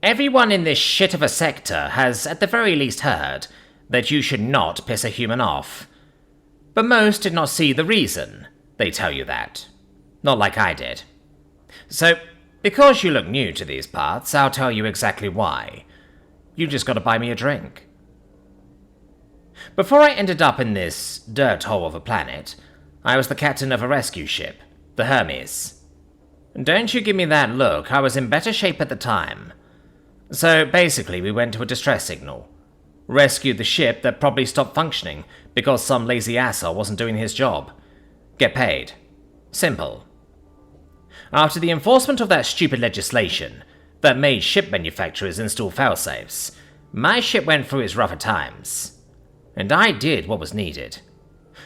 Everyone in this shit of a sector has at the very least heard that you should not piss a human off. But most did not see the reason they tell you that. Not like I did. So, because you look new to these parts, I'll tell you exactly why. You just gotta buy me a drink. Before I ended up in this dirt hole of a planet, I was the captain of a rescue ship, the Hermes. Don't you give me that look, I was in better shape at the time. So basically we went to a distress signal, rescued the ship that probably stopped functioning because some lazy asshole wasn't doing his job. Get paid. Simple. After the enforcement of that stupid legislation that made ship manufacturers install failsafes, my ship went through its rougher times. And I did what was needed.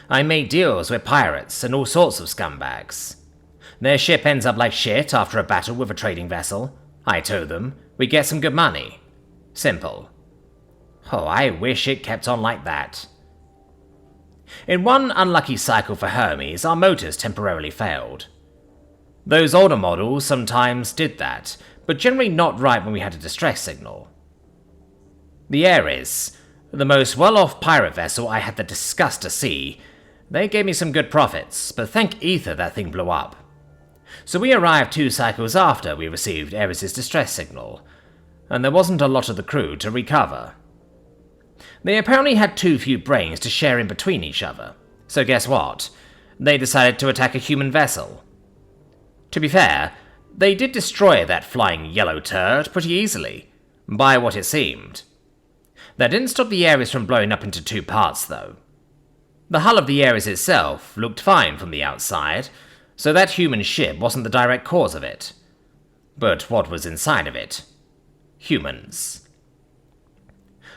I made deals with pirates and all sorts of scumbags. Their ship ends up like shit after a battle with a trading vessel. I tow them, we get some good money. Simple. Oh, I wish it kept on like that. In one unlucky cycle for Hermes, our motors temporarily failed. Those older models sometimes did that, but generally not right when we had a distress signal. The Ares, the most well-off pirate vessel I had the disgust to see, they gave me some good profits, but thank ether that thing blew up. So we arrived 2 cycles after we received Ares' distress signal, and there wasn't a lot of the crew to recover. They apparently had too few brains to share in between each other, so guess what? They decided to attack a human vessel. To be fair, they did destroy that flying yellow turd pretty easily, by what it seemed. That didn't stop the Ares from blowing up into 2 parts, though. The hull of the Ares itself looked fine from the outside, so that human ship wasn't the direct cause of it. But what was inside of it? Humans.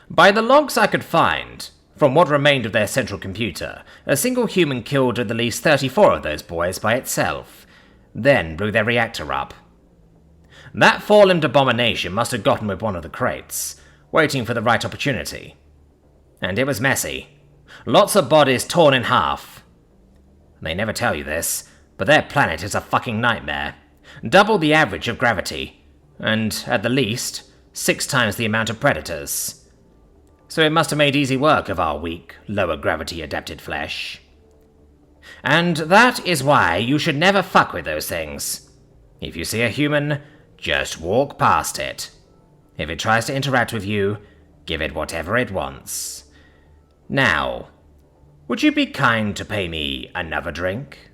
By the logs I could find, from what remained of their central computer, a single human killed at least 34 of those boys by itself, then blew their reactor up. That 4-limbed abomination must have gotten with one of the crates, waiting for the right opportunity. And it was messy. Lots of bodies torn in half. They never tell you this, but their planet is a fucking nightmare. Double the average of gravity, and, at the least, 6 times the amount of predators. So it must have made easy work of our weak, lower gravity adapted flesh. And that is why you should never fuck with those things. If you see a human, just walk past it. If it tries to interact with you, give it whatever it wants. Now, would you be kind to pay me another drink?